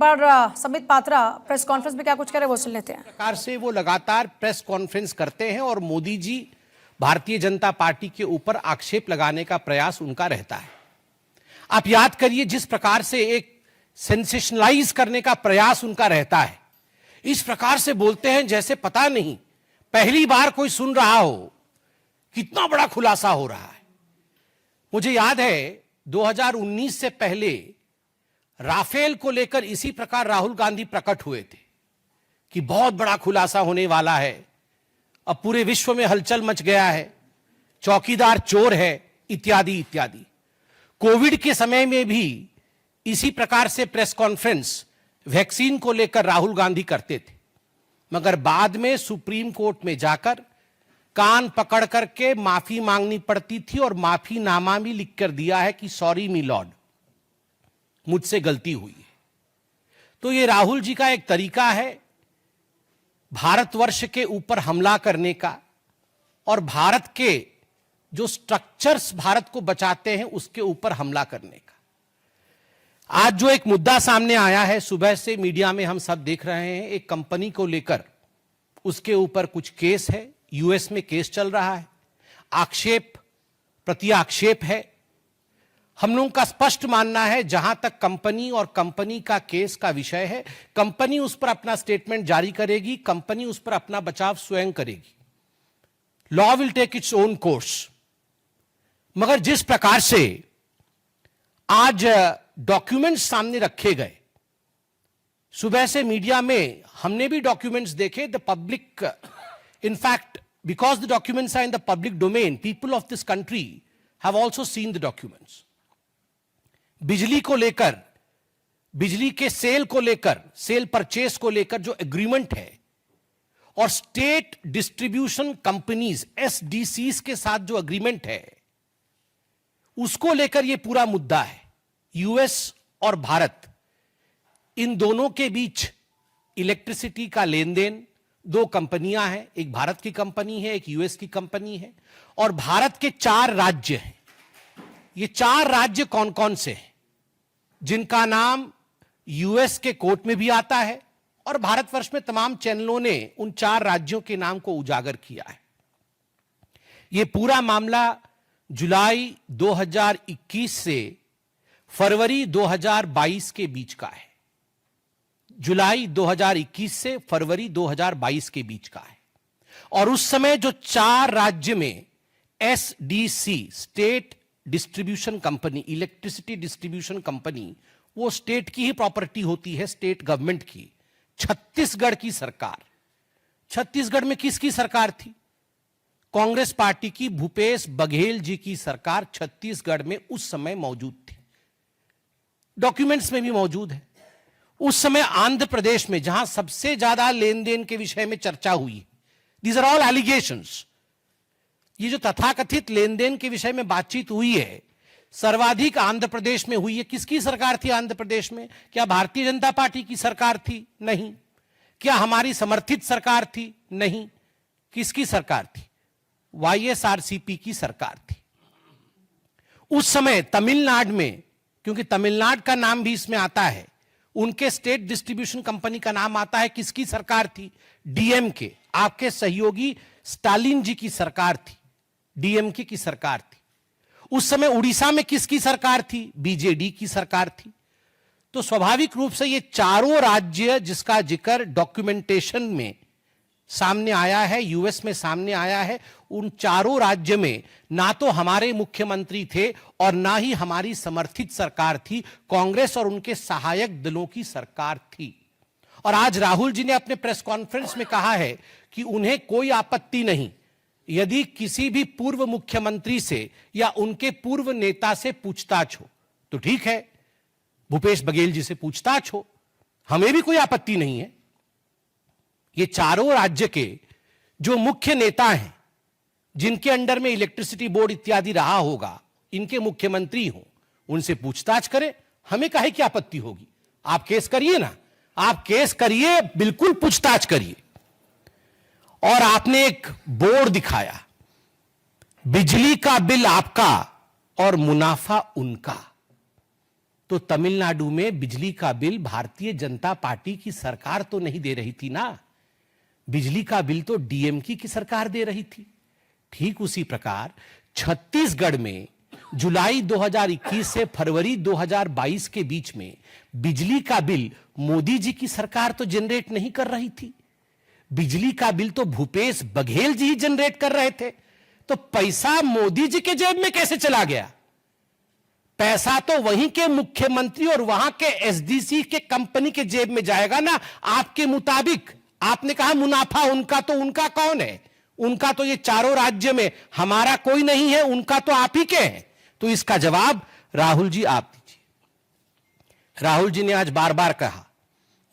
बार समित Patra press conference में क्या कुछ करे वो सुन लेते हैं। प्रकार से वो लगातार प्रेस कॉन्फ्रेंस करते हैं और मोदी जी भारतीय जनता पार्टी के ऊपर आक्षेप लगाने का प्रयास उनका रहता है। आप याद करिए जिस प्रकार से एक सेंसेशनलाइज करने का प्रयास उनका रहता है, इस प्रकार से बोलते हैं जैसे पता नहीं पहली बार कोई सुन रहा हो, कितना बड़ा खुलासा हो रहा है। मुझे याद है 2019 से पहले राफेल को लेकर इसी प्रकार राहुल गांधी प्रकट हुए थे कि बहुत बड़ा खुलासा होने वाला है, अब पूरे विश्व में हलचल मच गया है, चौकीदार चोर है, इत्यादि इत्यादि। कोविड के समय में भी इसी प्रकार से प्रेस कॉन्फ्रेंस वैक्सीन को लेकर राहुल गांधी करते थे, मगर बाद में सुप्रीम कोर्ट में जाकर कान पकड़ करके माफी मांगनी पड़ती थी और माफीनामा भी लिख कर दिया है कि सॉरी मी लॉर्ड, मुझसे गलती हुई है। तो ये राहुल जी का एक तरीका है भारतवर्ष के ऊपर हमला करने का और भारत के जो स्ट्रक्चर्स भारत को बचाते हैं उसके ऊपर हमला करने का। आज जो एक मुद्दा सामने आया है, सुबह से मीडिया में हम सब देख रहे हैं, एक कंपनी को लेकर उसके ऊपर कुछ केस है, यूएस में केस चल रहा है, आक्षेप प्रति आक्षेप है। हम लोगों का स्पष्ट मानना है जहां तक कंपनी और कंपनी का केस का विषय है, कंपनी उस पर अपना स्टेटमेंट जारी करेगी, कंपनी उस पर अपना बचाव स्वयं करेगी। Law will take its own course. मगर जिस प्रकार से आज डॉक्यूमेंट्स सामने रखे गए, सुबह से मीडिया में हमने भी डॉक्यूमेंट्स देखे, the public, in fact, because the documents are in the public domain, people of this country have also seen the documents. बिजली को लेकर, बिजली के सेल को लेकर, सेल परचेस को लेकर जो एग्रीमेंट है और स्टेट डिस्ट्रीब्यूशन कंपनीज एसडीसीज के साथ जो एग्रीमेंट है, उसको लेकर यह पूरा मुद्दा है। यूएस और भारत, इन दोनों के बीच इलेक्ट्रिसिटी का लेन देन, दो कंपनियां हैं, एक भारत की कंपनी है, एक यूएस की कंपनी है, और भारत के 4 राज्य हैं। ये 4 राज्य कौन कौन से हैं, जिनका नाम यूएस के कोर्ट में भी आता है और भारतवर्ष में तमाम चैनलों ने उन 4 राज्यों के नाम को उजागर किया है। यह पूरा मामला जुलाई 2021 से फरवरी 2022 के बीच का है। जुलाई 2021 से फरवरी 2022 के बीच का है। और उस समय जो 4 राज्य में SDC, state distribution company, electricity distribution company, वो स्टेट की ही प्रॉपर्टी होती है, स्टेट गवर्नमेंट की। छत्तीसगढ़ की सरकार, छत्तीसगढ़ में किसकी सरकार थी? कांग्रेस पार्टी की, भूपेश बघेल जी की सरकार छत्तीसगढ़ में उस समय मौजूद थी, डॉक्यूमेंट्स में भी मौजूद है। उस समय आंध्र प्रदेश में जहां सबसे ज्यादा लेन देन के विषय में चर्चा हुई, दीज आर ऑल एलिगेशंस, ये जो तथाकथित लेन देन के विषय में बातचीत हुई है, सर्वाधिक आंध्र प्रदेश में हुई है। किसकी सरकार थी आंध्र प्रदेश में? क्या भारतीय जनता पार्टी की सरकार थी? नहीं। क्या हमारी समर्थित सरकार थी? नहीं। किसकी सरकार थी? वाईएसआरसीपी की सरकार थी। उस समय तमिलनाडु में, क्योंकि तमिलनाडु का नाम भी इसमें आता है, उनके स्टेट डिस्ट्रीब्यूशन कंपनी का नाम आता है। किसकी सरकार थी? डीएमके, आपके सहयोगी स्टालिन जी की सरकार थी, डीएमके की सरकार थी। उस समय उड़ीसा में किसकी सरकार थी? बीजेडी की सरकार थी। तो स्वाभाविक रूप से ये चारों राज्य जिसका जिक्र डॉक्यूमेंटेशन में सामने आया है, यूएस में सामने आया है, उन चारों राज्य में ना तो हमारे मुख्यमंत्री थे और ना ही हमारी समर्थित सरकार थी, कांग्रेस और उनके सहायक दलों की सरकार थी। और आज राहुल जी ने अपने प्रेस कॉन्फ्रेंस में कहा है कि उन्हें कोई आपत्ति नहीं यदि किसी भी पूर्व मुख्यमंत्री से या उनके पूर्व नेता से पूछताछ हो, तो ठीक है, भूपेश बघेल जी से पूछताछ हो, हमें भी कोई आपत्ति नहीं है। ये चारों राज्य के जो मुख्य नेता हैं, जिनके अंडर में इलेक्ट्रिसिटी बोर्ड इत्यादि रहा होगा, इनके मुख्यमंत्री हो, उनसे पूछताछ करें, हमें काहे की आपत्ति होगी? आप केस करिए ना, आप केस करिए, बिल्कुल पूछताछ करिए। और आपने एक बोर्ड दिखाया, बिजली का बिल आपका और मुनाफा उनका। तो तमिलनाडु में बिजली का बिल भारतीय जनता पार्टी की सरकार तो नहीं दे रही थी ना, बिजली का बिल तो डीएमके की सरकार दे रही थी। ठीक उसी प्रकार छत्तीसगढ़ में जुलाई 2021 से फरवरी 2022 के बीच में बिजली का बिल मोदी जी की सरकार तो जनरेट नहीं कर रही थी, बिजली का बिल तो भूपेश बघेल जी ही जनरेट कर रहे थे। तो पैसा मोदी जी के जेब में कैसे चला गया? पैसा तो वहीं के मुख्यमंत्री और वहां के एसडीसी के कंपनी के जेब में जाएगा ना। आपके मुताबिक आपने कहा मुनाफा उनका, तो उनका कौन है? उनका तो ये चारों राज्य में, हमारा कोई नहीं है, उनका तो आप ही के हैं। तो इसका जवाब राहुल जी आप दीजिए। राहुल जी ने आज बार बार कहा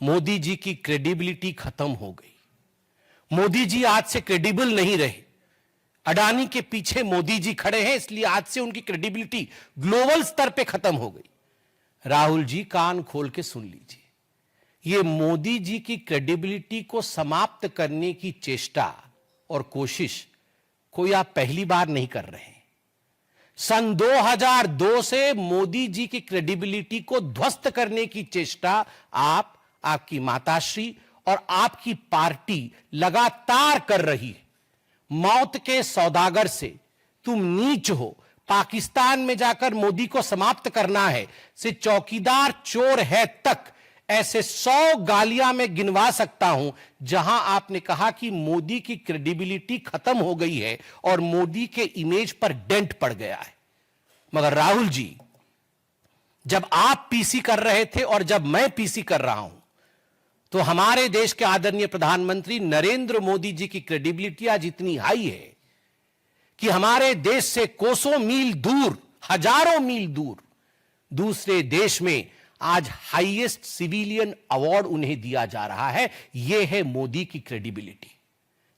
मोदी जी की क्रेडिबिलिटी खत्म हो गई, मोदी जी आज से क्रेडिबल नहीं रहे, अडानी के पीछे मोदी जी खड़े हैं इसलिए आज से उनकी क्रेडिबिलिटी ग्लोबल स्तर पे खत्म हो गई। राहुल जी कान खोल के सुन लीजिए, ये मोदी जी की क्रेडिबिलिटी को समाप्त करने की चेष्टा और कोशिश कोई आप पहली बार नहीं कर रहे हैं। सन 2002 से मोदी जी की क्रेडिबिलिटी को ध्वस्त करने की चेष्टा आप, आपकी माताश्री और आपकी पार्टी लगातार कर रही है। मौत के सौदागर से तुम नीच हो, पाकिस्तान में जाकर मोदी को समाप्त करना है, से चौकीदार चोर है तक, ऐसे 100 गालियां मैं गिनवा सकता हूं जहां आपने कहा कि मोदी की क्रेडिबिलिटी खत्म हो गई है और मोदी के इमेज पर डेंट पड़ गया है। मगर राहुल जी, जब आप पीसी कर रहे थे और जब मैं पीसी कर रहा हूं, तो हमारे देश के आदरणीय प्रधानमंत्री नरेंद्र मोदी जी की क्रेडिबिलिटी आज इतनी हाई है कि हमारे देश से कोसों मील दूर, हजारों मील दूर दूसरे देश में आज हाईएस्ट सिविलियन अवार्ड उन्हें दिया जा रहा है। यह है मोदी की क्रेडिबिलिटी।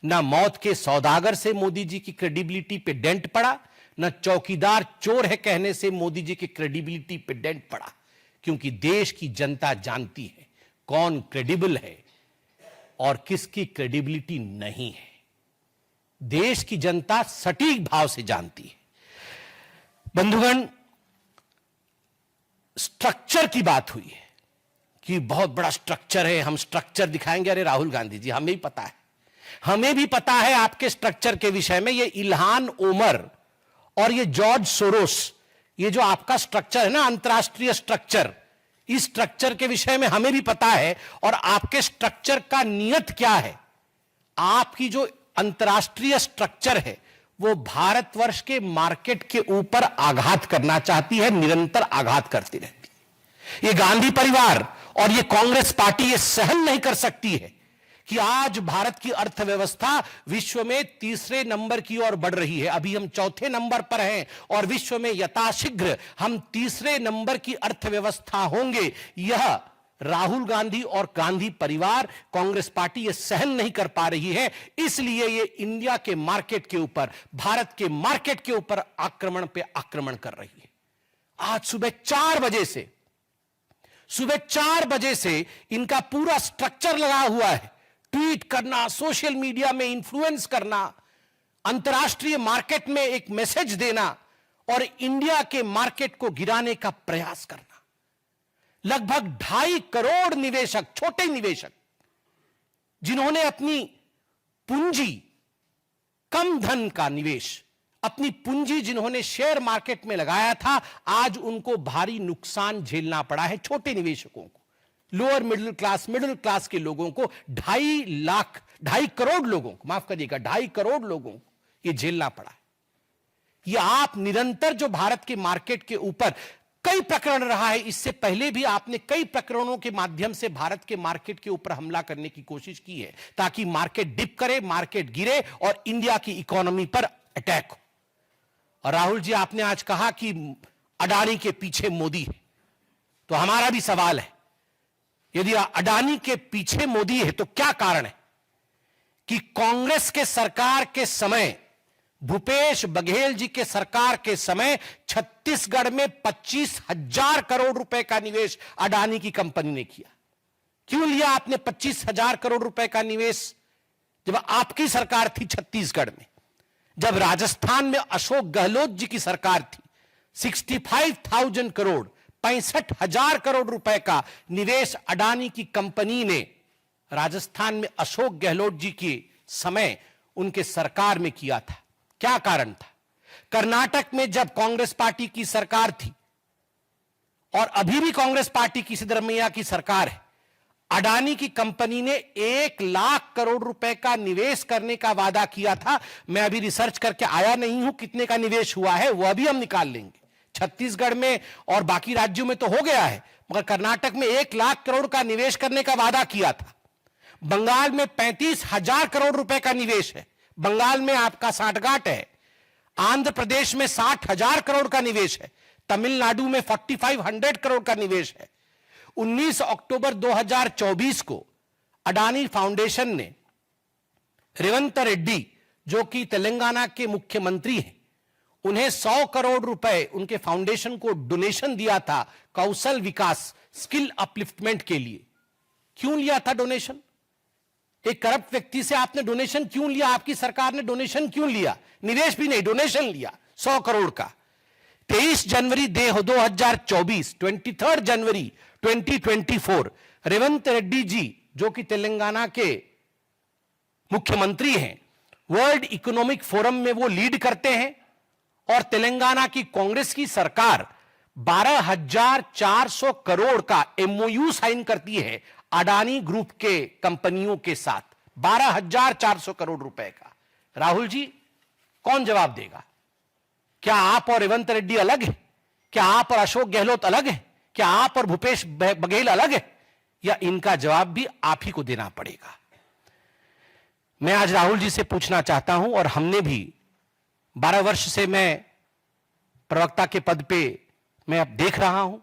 ना मौत के सौदागर से मोदी जी की क्रेडिबिलिटी पे डेंट पड़ा, ना चौकीदार चोर है कहने से मोदी जी की क्रेडिबिलिटी पे डेंट पड़ा, क्योंकि देश की जनता जानती है कौन क्रेडिबल है और किसकी क्रेडिबिलिटी नहीं है। देश की जनता सटीक भाव से जानती है। बंधुगण, स्ट्रक्चर की बात हुई है कि बहुत बड़ा स्ट्रक्चर है, हम स्ट्रक्चर दिखाएंगे। अरे राहुल गांधी जी, हमें भी पता है, हमें भी पता है आपके स्ट्रक्चर के विषय में। ये इल्हान ओमर और ये जॉर्ज सोरोस, ये जो आपका स्ट्रक्चर है ना, अंतरराष्ट्रीय स्ट्रक्चर, इस स्ट्रक्चर के विषय में हमें भी पता है। और आपके स्ट्रक्चर का नियत क्या है? आपकी जो अंतरराष्ट्रीय स्ट्रक्चर है वो भारतवर्ष के मार्केट के ऊपर आघात करना चाहती है, निरंतर आघात करती रहती है। ये गांधी परिवार और ये कांग्रेस पार्टी ये सहन नहीं कर सकती है कि आज भारत की अर्थव्यवस्था विश्व में तीसरे नंबर की ओर बढ़ रही है। अभी हम चौथे नंबर पर हैं और विश्व में यथाशीघ्र हम तीसरे नंबर की अर्थव्यवस्था होंगे। यह राहुल गांधी और गांधी परिवार, कांग्रेस पार्टी ये सहन नहीं कर पा रही है, इसलिए ये इंडिया के मार्केट के ऊपर, भारत के मार्केट के ऊपर आक्रमण पे आक्रमण कर रही है। आज सुबह 4 बजे से इनका पूरा स्ट्रक्चर लगा हुआ है। ट्वीट करना, सोशल मीडिया में इन्फ्लुएंस करना, अंतरराष्ट्रीय मार्केट में एक मैसेज देना और इंडिया के मार्केट को गिराने का प्रयास करना। लगभग 2.5 करोड़ निवेशक, छोटे निवेशक, जिन्होंने अपनी पूंजी, कम धन का निवेश, अपनी पूंजी जिन्होंने शेयर मार्केट में लगाया था, आज उनको भारी नुकसान झेलना पड़ा है। छोटे निवेशकों को, लोअर मिडिल क्लास के लोगों को, 2.5 करोड़ लोगों को, माफ करिएगा, 2.5 करोड़ लोगों को यह झेलना पड़ा है। यह आप निरंतर जो भारत के मार्केट के ऊपर कई प्रकरण रहा है, इससे पहले भी आपने कई प्रकरणों के माध्यम से भारत के मार्केट के ऊपर हमला करने की कोशिश की है, ताकि मार्केट डिप करे, मार्केट गिरे और इंडिया की इकोनॉमी पर अटैक हो। और राहुल जी, आपने आज कहा कि अडानी के पीछे मोदी है, तो हमारा भी सवाल है, यदि अडानी के पीछे मोदी है तो क्या कारण है कि कांग्रेस के सरकार के समय, भूपेश बघेल जी के सरकार के समय छत्तीसगढ़ में 25,000 करोड़ रुपए का निवेश अडानी की कंपनी ने किया? क्यों लिया आपने 25,000 करोड़ रुपए का निवेश जब आपकी सरकार थी छत्तीसगढ़ में? जब राजस्थान में अशोक गहलोत जी की सरकार थी, 65,000 करोड़ 65,000 करोड़ रुपए का निवेश अडानी की कंपनी ने राजस्थान में अशोक गहलोत जी के समय उनके सरकार में किया था। क्या कारण था? कर्नाटक में जब कांग्रेस पार्टी की सरकार थी और अभी भी कांग्रेस पार्टी की सिद्धरमैया की सरकार है, अडानी की कंपनी ने 1 लाख करोड़ रुपए का निवेश करने का वादा किया था। मैं अभी रिसर्च करके आया नहीं हूं कितने का निवेश हुआ है, वह भी हम निकाल लेंगे। छत्तीसगढ़ में और बाकी राज्यों में तो हो गया है, मगर कर्नाटक में 1 लाख करोड़ का निवेश करने का वादा किया था। बंगाल में 35,000 करोड़ रुपए का निवेश है, बंगाल में आपका सांठगांठ है। आंध्र प्रदेश में 60,000 करोड़ का निवेश है, तमिलनाडु में 4500 करोड़ का निवेश है। 19 अक्टूबर 2024 को अडानी फाउंडेशन ने रेवंत रेड्डी, जो कि तेलंगाना के मुख्यमंत्री हैं, उन्हें 100 करोड़ रुपए उनके फाउंडेशन को डोनेशन दिया था कौशल विकास, स्किल अपलिफ्टमेंट के लिए। क्यों लिया था डोनेशन? एक करप्ट व्यक्ति से आपने डोनेशन क्यों लिया? आपकी सरकार ने डोनेशन क्यों लिया? निवेश भी नहीं, डोनेशन लिया 100 करोड़ का। 23 जनवरी 2024, 23 जनवरी 2024, रेवंत रेड्डी जी, जो कि तेलंगाना के मुख्यमंत्री हैं, वर्ल्ड इकोनॉमिक फोरम में वो लीड करते हैं और तेलंगाना की कांग्रेस की सरकार 12,400 करोड़ का एमओयू साइन करती है अडानी ग्रुप के कंपनियों के साथ। 12,400 करोड़ रुपए का। राहुल जी, कौन जवाब देगा? क्या आप और रेवंत रेड्डी अलग है? क्या आप और अशोक गहलोत अलग है? क्या आप और भूपेश बघेल अलग है? या इनका जवाब भी आप ही को देना पड़ेगा? मैं आज राहुल जी से पूछना चाहता हूं, और हमने भी 12 वर्ष से मैं प्रवक्ता के पद पे मैं अब देख रहा हूं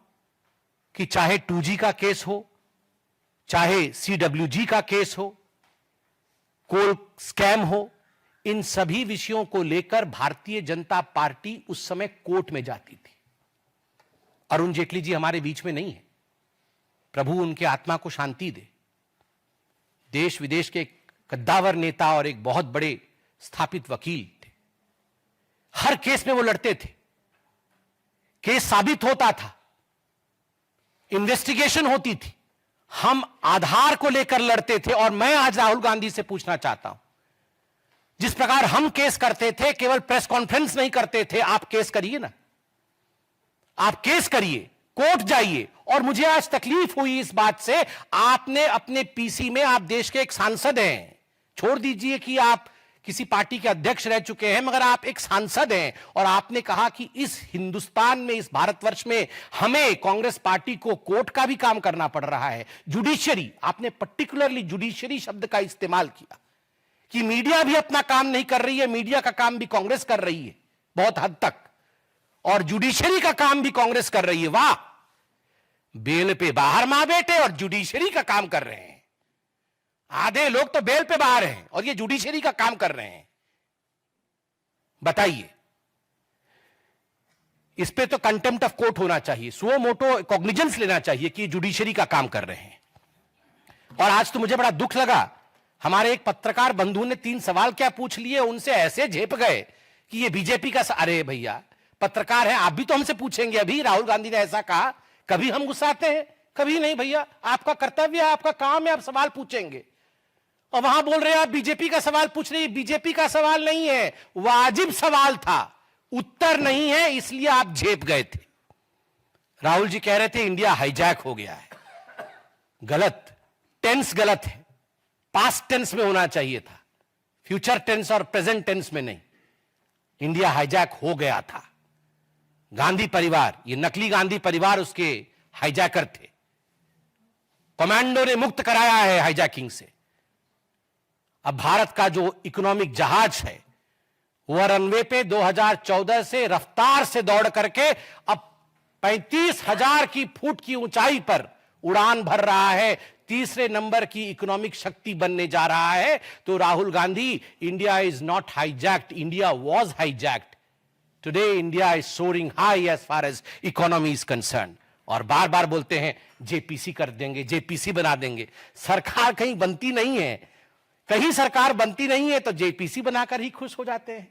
कि चाहे 2G का केस हो, चाहे CWG का केस हो, कोल स्कैम हो, इन सभी विषयों को लेकर भारतीय जनता पार्टी उस समय कोर्ट में जाती थी। अरुण जेटली जी हमारे बीच में नहीं है, प्रभु उनके आत्मा को शांति दे। देश विदेश के एक कद्दावर नेता और एक बहुत बड़े स्थापित वकील थे। हर केस में वो लड़ते थे, केस साबित होता था, इन्वेस्टिगेशन होती थी, हम आधार को लेकर लड़ते थे। और मैं आज राहुल गांधी से पूछना चाहता हूं, जिस प्रकार हम केस करते थे, केवल प्रेस कॉन्फ्रेंस नहीं करते थे, आप केस करिए ना, आप केस करिए, कोर्ट जाइए। और मुझे आज तकलीफ हुई इस बात से, आपने अपने पीसी में, आप देश के एक सांसद हैं, छोड़ दीजिए कि आप किसी पार्टी के अध्यक्ष रह चुके हैं, मगर आप एक सांसद हैं, और आपने कहा कि इस हिंदुस्तान में, इस भारतवर्ष में हमें कांग्रेस पार्टी को कोर्ट का भी काम करना पड़ रहा है, जुडिशियरी, आपने पर्टिकुलरली जुडिशियरी शब्द का इस्तेमाल किया कि मीडिया भी अपना काम नहीं कर रही है, मीडिया का काम भी कांग्रेस कर रही है बहुत हद तक, और जुडिशियरी का काम भी कांग्रेस कर रही है। वाह, बेल पे बाहर मां बेटे और जुडिशियरी का काम कर रहे हैं। आधे लोग तो बेल पे बाहर हैं और ये जुडिशियरी का काम कर रहे हैं। बताइए, इस पे तो कंटेम्प्ट ऑफ कोर्ट होना चाहिए, सुओ मोटो कॉग्निजेंस लेना चाहिए कि जुडिशियरी का काम कर रहे हैं। और आज तो मुझे बड़ा दुख लगा, हमारे एक पत्रकार बंधु ने 3 सवाल क्या पूछ लिए, उनसे ऐसे झेप गए कि ये बीजेपी का। अरे भैया, पत्रकार है, आप भी तो हमसे पूछेंगे। अभी राहुल गांधी ने ऐसा कहा, कभी हम गुस्साते हैं? कभी नहीं भैया, आपका कर्तव्य है, आपका काम है, आप सवाल पूछेंगे। और वहां बोल रहे हैं आप बीजेपी का सवाल पूछ रही है। बीजेपी का सवाल नहीं है, वाजिब सवाल था, उत्तर नहीं है, इसलिए आप झेप गए थे। राहुल जी कह रहे थे इंडिया हाईजैक हो गया है। गलत, टेंस गलत है, पास्ट टेंस में होना चाहिए था, फ्यूचर टेंस और प्रेजेंट टेंस में नहीं। इंडिया हाईजैक हो गया था। गांधी परिवार, ये नकली गांधी परिवार उसके हाईजैकर थे। कमांडो ने मुक्त कराया है हाईजैकिंग से। अब भारत का जो इकोनॉमिक जहाज है वह रनवे पे 2014 से रफ्तार से दौड़ करके अब 35,000 की फुट की ऊंचाई पर उड़ान भर रहा है, तीसरे नंबर की इकोनॉमिक शक्ति बनने जा रहा है। तो Rahul Gandhi, India is not hijacked, India was hijacked. Today India is soaring high as far as economy is concern. और बार बार बोलते हैं जेपीसी कर देंगे, जेपीसी बना देंगे। सरकार कहीं बनती नहीं है, कहीं सरकार बनती नहीं है तो जेपीसी बनाकर ही खुश हो जाते हैं।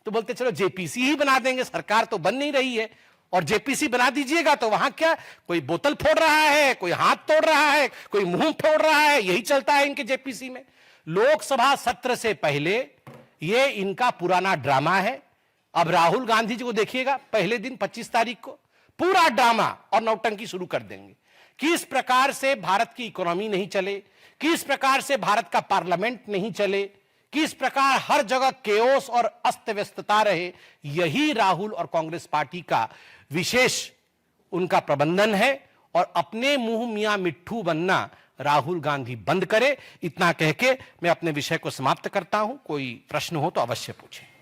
तो बोलते चलो जेपीसी ही बना देंगे, सरकार तो बन नहीं रही है। और जेपीसी बना दीजिएगा तो वहां क्या, कोई बोतल फोड़ रहा है, कोई हाथ तोड़ रहा है, कोई मुंह फोड़ रहा है, यही चलता है इनके जेपीसी में। लोकसभा सत्र से पहले ये इनका पुराना ड्रामा है। अब राहुल गांधी जी को देखिएगा, पहले दिन 25 तारीख को पूरा ड्रामा और नौटंकी शुरू कर देंगे। किस प्रकार से भारत की इकोनॉमी नहीं चले, किस प्रकार से भारत का पार्लियामेंट नहीं चले, किस प्रकार हर जगह केओस और अस्त व्यस्तता रहे, यही राहुल और कांग्रेस पार्टी का विशेष उनका प्रबंधन है। और अपने मुंह मियां मिट्ठू बनना राहुल गांधी बंद करे। इतना कह के मैं अपने विषय को समाप्त करता हूं। कोई प्रश्न हो तो अवश्य पूछें।